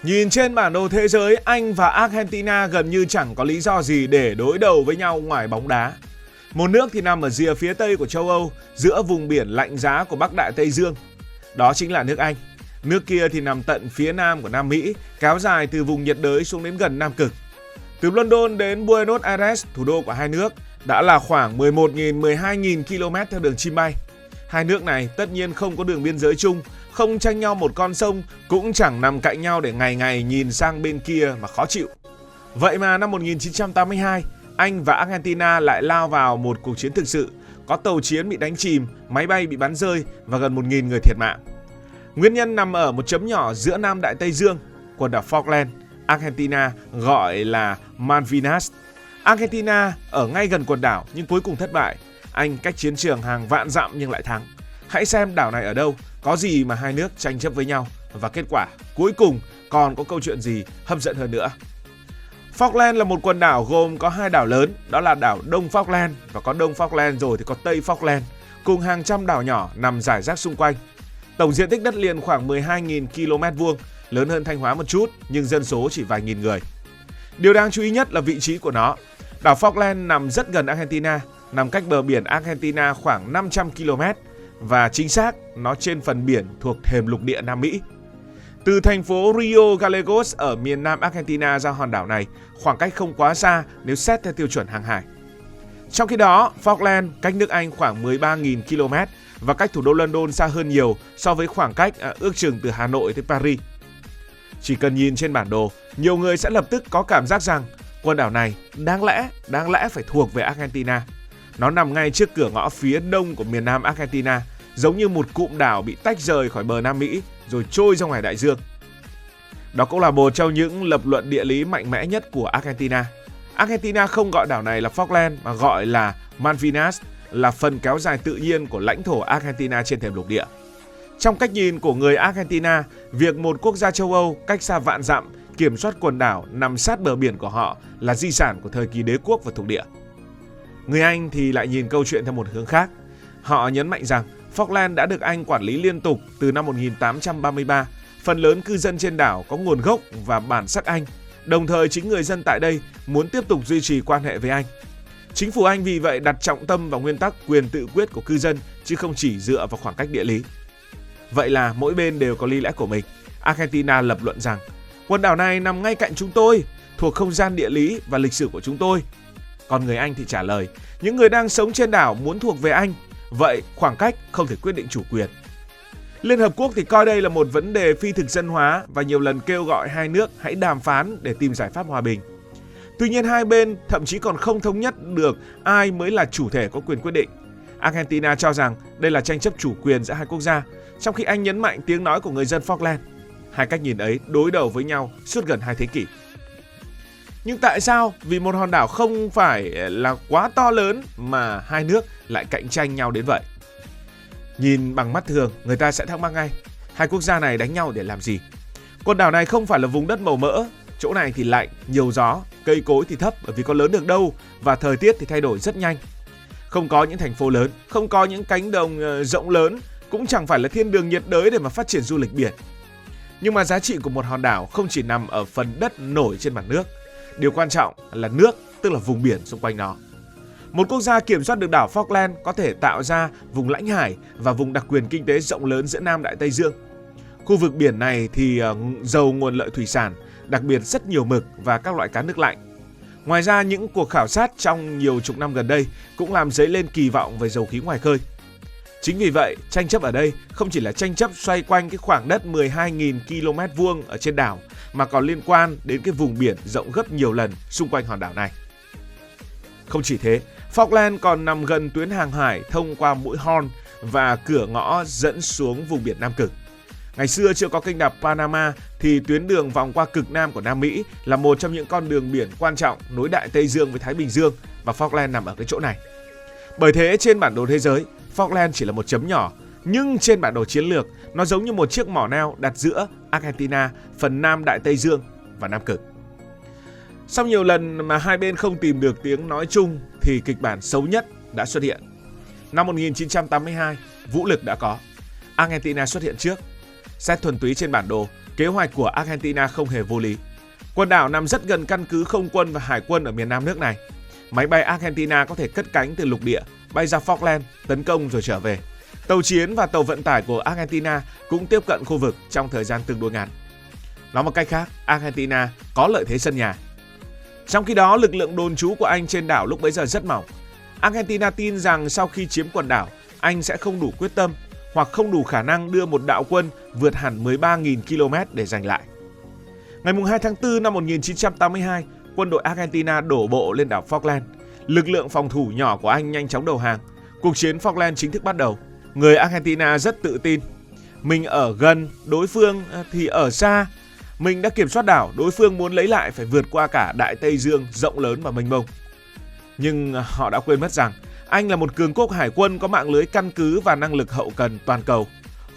Nhìn trên bản đồ thế giới, Anh và Argentina gần như chẳng có lý do gì để đối đầu với nhau ngoài bóng đá. Một nước thì nằm ở rìa phía tây của châu Âu, giữa vùng biển lạnh giá của Bắc Đại Tây Dương. Đó chính là nước Anh. Nước kia thì nằm tận phía nam của Nam Mỹ, kéo dài từ vùng nhiệt đới xuống đến gần Nam Cực. Từ London đến Buenos Aires, thủ đô của hai nước, đã là khoảng 11.000-12.000 km theo đường chim bay. Hai nước này tất nhiên không có đường biên giới chung, không tranh nhau một con sông, cũng chẳng nằm cạnh nhau để ngày ngày nhìn sang bên kia mà khó chịu. Vậy mà năm 1982, Anh và Argentina lại lao vào một cuộc chiến thực sự, có tàu chiến bị đánh chìm, máy bay bị bắn rơi và gần 1.000 người thiệt mạng. Nguyên nhân nằm ở một chấm nhỏ giữa Nam Đại Tây Dương, quần đảo Falkland, Argentina gọi là Malvinas. Argentina ở ngay gần quần đảo nhưng cuối cùng thất bại. Anh cách chiến trường hàng vạn dặm nhưng lại thắng. Hãy xem đảo này ở đâu, có gì mà hai nước tranh chấp với nhau và kết quả cuối cùng còn có câu chuyện gì hấp dẫn hơn nữa. Falkland là một quần đảo gồm có hai đảo lớn, đó là đảo Đông Falkland và có Đông Falkland rồi thì có Tây Falkland, cùng hàng trăm đảo nhỏ nằm rải rác xung quanh. Tổng diện tích đất liền khoảng 12.000 km vuông, lớn hơn Thanh Hóa một chút nhưng dân số chỉ vài nghìn người. Điều đáng chú ý nhất là vị trí của nó. Đảo Falkland nằm rất gần Argentina, nằm cách bờ biển Argentina khoảng 500 km và chính xác nó trên phần biển thuộc thềm lục địa Nam Mỹ. Từ thành phố Rio Gallegos ở miền nam Argentina ra hòn đảo này, khoảng cách không quá xa nếu xét theo tiêu chuẩn hàng hải. Trong khi đó, Falkland cách nước Anh khoảng 13.000 km và cách thủ đô London xa hơn nhiều so với khoảng cách ước chừng từ Hà Nội tới Paris. Chỉ cần nhìn trên bản đồ, nhiều người sẽ lập tức có cảm giác rằng quần đảo này đáng lẽ phải thuộc về Argentina. Nó nằm ngay trước cửa ngõ phía đông của miền nam Argentina, giống như một cụm đảo bị tách rời khỏi bờ Nam Mỹ rồi trôi ra ngoài đại dương. Đó cũng là một trong những lập luận địa lý mạnh mẽ nhất của Argentina. Argentina không gọi đảo này là Falkland mà gọi là Malvinas, là phần kéo dài tự nhiên của lãnh thổ Argentina trên thềm lục địa. Trong cách nhìn của người Argentina, việc một quốc gia châu Âu cách xa vạn dặm kiểm soát quần đảo nằm sát bờ biển của họ là di sản của thời kỳ đế quốc và thuộc địa. Người Anh thì lại nhìn câu chuyện theo một hướng khác. Họ nhấn mạnh rằng Falkland đã được Anh quản lý liên tục từ năm 1833. Phần lớn cư dân trên đảo có nguồn gốc và bản sắc Anh. Đồng thời chính người dân tại đây muốn tiếp tục duy trì quan hệ với Anh. Chính phủ Anh vì vậy đặt trọng tâm vào nguyên tắc quyền tự quyết của cư dân chứ không chỉ dựa vào khoảng cách địa lý. Vậy là mỗi bên đều có lý lẽ của mình. Argentina lập luận rằng quần đảo này nằm ngay cạnh chúng tôi, thuộc không gian địa lý và lịch sử của chúng tôi. Còn người Anh thì trả lời, những người đang sống trên đảo muốn thuộc về Anh, vậy khoảng cách không thể quyết định chủ quyền. Liên Hợp Quốc thì coi đây là một vấn đề phi thực dân hóa và nhiều lần kêu gọi hai nước hãy đàm phán để tìm giải pháp hòa bình. Tuy nhiên hai bên thậm chí còn không thống nhất được ai mới là chủ thể có quyền quyết định. Argentina cho rằng đây là tranh chấp chủ quyền giữa hai quốc gia, trong khi Anh nhấn mạnh tiếng nói của người dân Falkland. Hai cách nhìn ấy đối đầu với nhau suốt gần 2 thế kỷ. Nhưng tại sao vì một hòn đảo không phải là quá to lớn mà hai nước lại cạnh tranh nhau đến vậy? Nhìn bằng mắt thường, người ta sẽ thắc mắc ngay, hai quốc gia này đánh nhau để làm gì? Quần đảo này không phải là vùng đất màu mỡ, chỗ này thì lạnh, nhiều gió, cây cối thì thấp bởi vì có lớn được đâu và thời tiết thì thay đổi rất nhanh. Không có những thành phố lớn, không có những cánh đồng rộng lớn, cũng chẳng phải là thiên đường nhiệt đới để mà phát triển du lịch biển. Nhưng mà giá trị của một hòn đảo không chỉ nằm ở phần đất nổi trên mặt nước. Điều quan trọng là nước, tức là vùng biển xung quanh nó. Một quốc gia kiểm soát được đảo Falkland có thể tạo ra vùng lãnh hải và vùng đặc quyền kinh tế rộng lớn giữa Nam Đại Tây Dương. Khu vực biển này thì giàu nguồn lợi thủy sản, đặc biệt rất nhiều mực và các loại cá nước lạnh. Ngoài ra, những cuộc khảo sát trong nhiều chục năm gần đây cũng làm dấy lên kỳ vọng về dầu khí ngoài khơi. Chính vì vậy, tranh chấp ở đây không chỉ là tranh chấp xoay quanh cái khoảng đất 12.000 km vuông ở trên đảo, mà còn liên quan đến cái vùng biển rộng gấp nhiều lần xung quanh hòn đảo này. Không chỉ thế, Falkland còn nằm gần tuyến hàng hải thông qua mũi Horn và cửa ngõ dẫn xuống vùng biển Nam Cực. Ngày xưa chưa có kênh đạp Panama thì tuyến đường vòng qua cực Nam của Nam Mỹ là một trong những con đường biển quan trọng nối Đại Tây Dương với Thái Bình Dương và Falkland nằm ở cái chỗ này. Bởi thế trên bản đồ thế giới, Falkland chỉ là một chấm nhỏ, nhưng trên bản đồ chiến lược, nó giống như một chiếc mỏ neo đặt giữa Argentina, phần Nam Đại Tây Dương và Nam Cực. Sau nhiều lần mà hai bên không tìm được tiếng nói chung thì kịch bản xấu nhất đã xuất hiện. Năm 1982, vũ lực đã có. Argentina xuất hiện trước. Xét thuần túy trên bản đồ, Kế hoạch của Argentina không hề vô lý. Quần đảo nằm rất gần căn cứ không quân và hải quân ở miền nam nước này. Máy bay Argentina có thể cất cánh từ lục địa, bay ra Falkland, tấn công rồi trở về. Tàu chiến và tàu vận tải của Argentina cũng tiếp cận khu vực trong thời gian tương đối ngắn. Nói một cách khác, Argentina có lợi thế sân nhà. Trong khi đó, lực lượng đồn trú của Anh trên đảo lúc bấy giờ rất mỏng. Argentina tin rằng sau khi chiếm quần đảo, Anh sẽ không đủ quyết tâm hoặc không đủ khả năng đưa một đạo quân vượt hẳn 13.000 km để giành lại. Ngày 2 tháng 4 năm 1982, quân đội Argentina đổ bộ lên đảo Falkland. Lực lượng phòng thủ nhỏ của Anh nhanh chóng đầu hàng. Cuộc chiến Falkland chính thức bắt đầu. Người Argentina rất tự tin. Mình ở gần, đối phương thì ở xa. Mình đã kiểm soát đảo, đối phương muốn lấy lại phải vượt qua cả Đại Tây Dương rộng lớn và mênh mông. Nhưng họ đã quên mất rằng Anh là một cường quốc hải quân có mạng lưới căn cứ và năng lực hậu cần toàn cầu.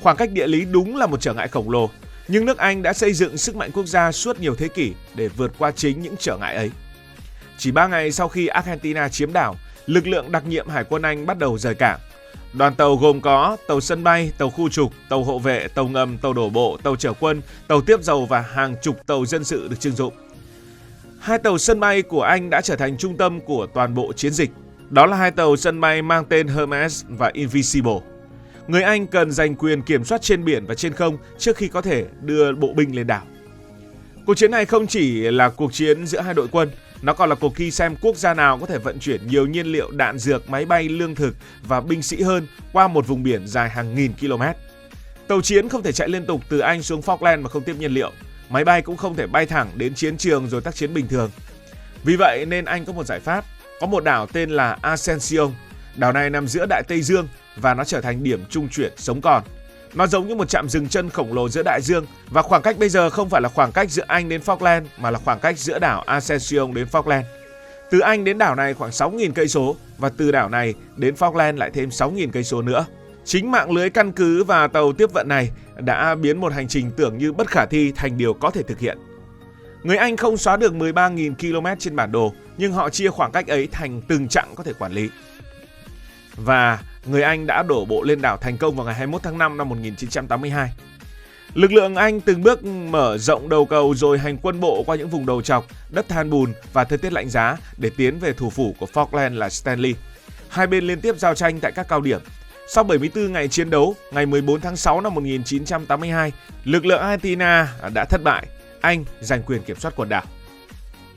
Khoảng cách địa lý đúng là một trở ngại khổng lồ, nhưng nước Anh đã xây dựng sức mạnh quốc gia suốt nhiều thế kỷ để vượt qua chính những trở ngại ấy. Chỉ 3 ngày sau khi Argentina chiếm đảo, lực lượng đặc nhiệm Hải quân Anh bắt đầu rời cảng. Đoàn tàu gồm có tàu sân bay, tàu khu trục, tàu hộ vệ, tàu ngầm, tàu đổ bộ, tàu chở quân, tàu tiếp dầu và hàng chục tàu dân sự được trưng dụng. 2 tàu sân bay của Anh đã trở thành trung tâm của toàn bộ chiến dịch. Đó là 2 tàu sân bay mang tên Hermes và Invincible. Người Anh cần giành quyền kiểm soát trên biển và trên không trước khi có thể đưa bộ binh lên đảo. Cuộc chiến này không chỉ là cuộc chiến giữa hai đội quân, nó còn là cuộc thi xem quốc gia nào có thể vận chuyển nhiều nhiên liệu, đạn dược, máy bay, lương thực và binh sĩ hơn qua một vùng biển dài hàng nghìn km. Tàu chiến không thể chạy liên tục từ Anh xuống Falkland mà không tiếp nhiên liệu. Máy bay cũng không thể bay thẳng đến chiến trường rồi tác chiến bình thường. Vì vậy nên Anh có một giải pháp. Có một đảo tên là Ascension. Đảo này nằm giữa Đại Tây Dương và nó trở thành điểm trung chuyển sống còn. Nó giống như một trạm dừng chân khổng lồ giữa đại dương, và khoảng cách bây giờ không phải là khoảng cách giữa Anh đến Falkland mà là khoảng cách giữa đảo Ascension đến Falkland. Từ Anh đến đảo này khoảng 6.000 cây số và từ đảo này đến Falkland lại thêm 6.000 cây số nữa. Chính mạng lưới căn cứ và tàu tiếp vận này đã biến một hành trình tưởng như bất khả thi thành điều có thể thực hiện. Người Anh không xóa được 13.000 km trên bản đồ, nhưng họ chia khoảng cách ấy thành từng chặng có thể quản lý. Và người Anh đã đổ bộ lên đảo thành công vào ngày 21 tháng 5 năm 1982. Lực lượng Anh từng bước mở rộng đầu cầu rồi hành quân bộ qua những vùng đầu trọc, đất than bùn và thời tiết lạnh giá để tiến về thủ phủ của Falkland là Stanley. Hai bên liên tiếp giao tranh tại các cao điểm. Sau 74 ngày chiến đấu, ngày 14 tháng 6 năm 1982, lực lượng Argentina đã thất bại. Anh giành quyền kiểm soát quần đảo.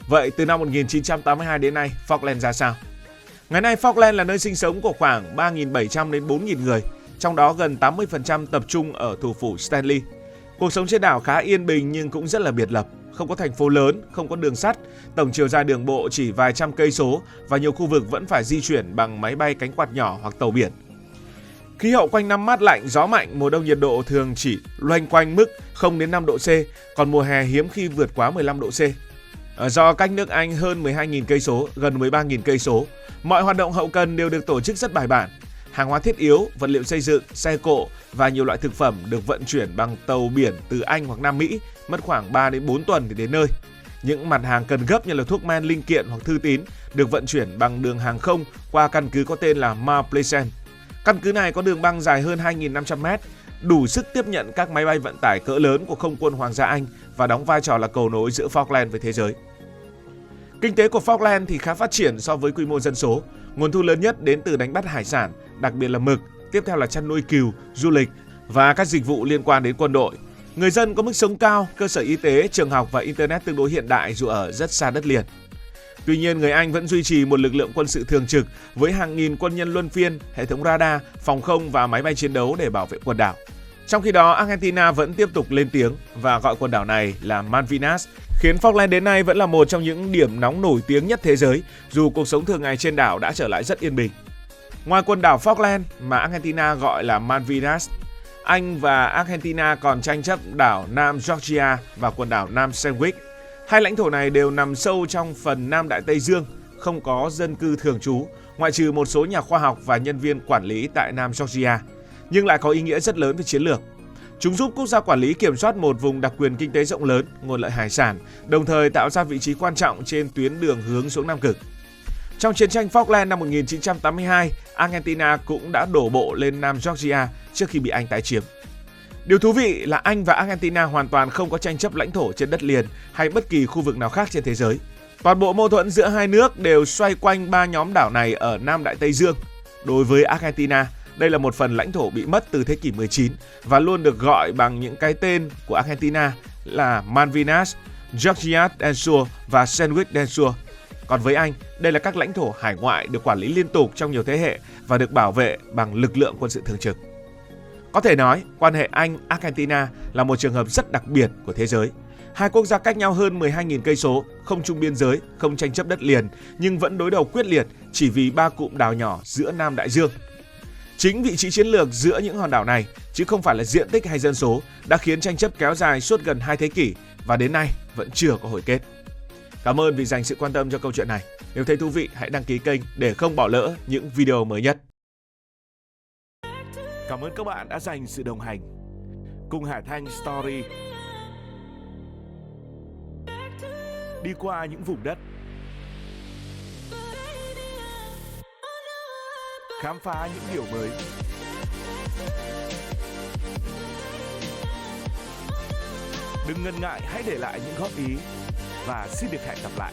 Vậy từ năm 1982 đến nay, Falkland ra sao? Ngày nay Falkland là nơi sinh sống của khoảng 3.700 đến 4.000 người, trong đó gần 80% tập trung ở thủ phủ Stanley. Cuộc sống trên đảo khá yên bình nhưng cũng rất là biệt lập, không có thành phố lớn, không có đường sắt, tổng chiều dài đường bộ chỉ vài trăm cây số và nhiều khu vực vẫn phải di chuyển bằng máy bay cánh quạt nhỏ hoặc tàu biển. Khí hậu quanh năm mát lạnh, gió mạnh, mùa đông nhiệt độ thường chỉ loanh quanh mức 0 đến 5 độ C, còn mùa hè hiếm khi vượt quá 15 độ C. Do cách nước Anh hơn 12.000 cây số, gần 13.000 cây số, mọi hoạt động hậu cần đều được tổ chức rất bài bản. Hàng hóa thiết yếu, vật liệu xây dựng, xe cộ và nhiều loại thực phẩm được vận chuyển bằng tàu biển từ Anh hoặc Nam Mỹ, mất khoảng 3 đến 4 tuần để đến nơi. Những mặt hàng cần gấp như là thuốc men, linh kiện hoặc thư tín được vận chuyển bằng đường hàng không qua căn cứ có tên là Mount Pleasant. Căn cứ này có đường băng dài hơn 2.500m, đủ sức tiếp nhận các máy bay vận tải cỡ lớn của không quân Hoàng gia Anh và đóng vai trò là cầu nối giữa Falkland với thế giới. Kinh tế của Falkland thì khá phát triển so với quy mô dân số. Nguồn thu lớn nhất đến từ đánh bắt hải sản, đặc biệt là mực, tiếp theo là chăn nuôi cừu, du lịch và các dịch vụ liên quan đến quân đội. Người dân có mức sống cao, cơ sở y tế, trường học và internet tương đối hiện đại dù ở rất xa đất liền. Tuy nhiên, người Anh vẫn duy trì một lực lượng quân sự thường trực với hàng nghìn quân nhân luân phiên, hệ thống radar, phòng không và máy bay chiến đấu để bảo vệ quần đảo. Trong khi đó, Argentina vẫn tiếp tục lên tiếng và gọi quần đảo này là Malvinas, khiến Falkland đến nay vẫn là một trong những điểm nóng nổi tiếng nhất thế giới, dù cuộc sống thường ngày trên đảo đã trở lại rất yên bình. Ngoài quần đảo Falkland mà Argentina gọi là Malvinas, Anh và Argentina còn tranh chấp đảo Nam Georgia và quần đảo Nam Sandwich. Hai lãnh thổ này đều nằm sâu trong phần Nam Đại Tây Dương, không có dân cư thường trú, ngoại trừ một số nhà khoa học và nhân viên quản lý tại Nam Georgia, nhưng lại có ý nghĩa rất lớn về chiến lược. Chúng giúp quốc gia quản lý kiểm soát một vùng đặc quyền kinh tế rộng lớn, nguồn lợi hải sản, đồng thời tạo ra vị trí quan trọng trên tuyến đường hướng xuống Nam Cực. Trong chiến tranh Falkland năm 1982, Argentina cũng đã đổ bộ lên Nam Georgia trước khi bị Anh tái chiếm. Điều thú vị là Anh và Argentina hoàn toàn không có tranh chấp lãnh thổ trên đất liền hay bất kỳ khu vực nào khác trên thế giới. Toàn bộ mâu thuẫn giữa hai nước đều xoay quanh 3 nhóm đảo này ở Nam Đại Tây Dương. Đối với Argentina, đây là một phần lãnh thổ bị mất từ thế kỷ 19 và luôn được gọi bằng những cái tên của Argentina là Malvinas, Georgias del Sur và Sandwich del Sur. Còn với Anh, đây là các lãnh thổ hải ngoại được quản lý liên tục trong nhiều thế hệ và được bảo vệ bằng lực lượng quân sự thường trực. Có thể nói, quan hệ Anh-Argentina là một trường hợp rất đặc biệt của thế giới. Hai quốc gia cách nhau hơn 12.000 cây số, không chung biên giới, không tranh chấp đất liền, nhưng vẫn đối đầu quyết liệt chỉ vì 3 cụm đảo nhỏ giữa Nam Đại Dương. Chính vị trí chiến lược giữa những hòn đảo này, chứ không phải là diện tích hay dân số, đã khiến tranh chấp kéo dài suốt gần 2 thế kỷ và đến nay vẫn chưa có hồi kết. Cảm ơn vì dành sự quan tâm cho câu chuyện này. Nếu thấy thú vị, hãy đăng ký kênh để không bỏ lỡ những video mới nhất. Cảm ơn các bạn đã dành sự đồng hành cùng Hải Thanh Story. Đi qua những vùng đất, khám phá những điều mới. Đừng ngần ngại, hãy để lại những góp ý và xin được hẹn gặp lại.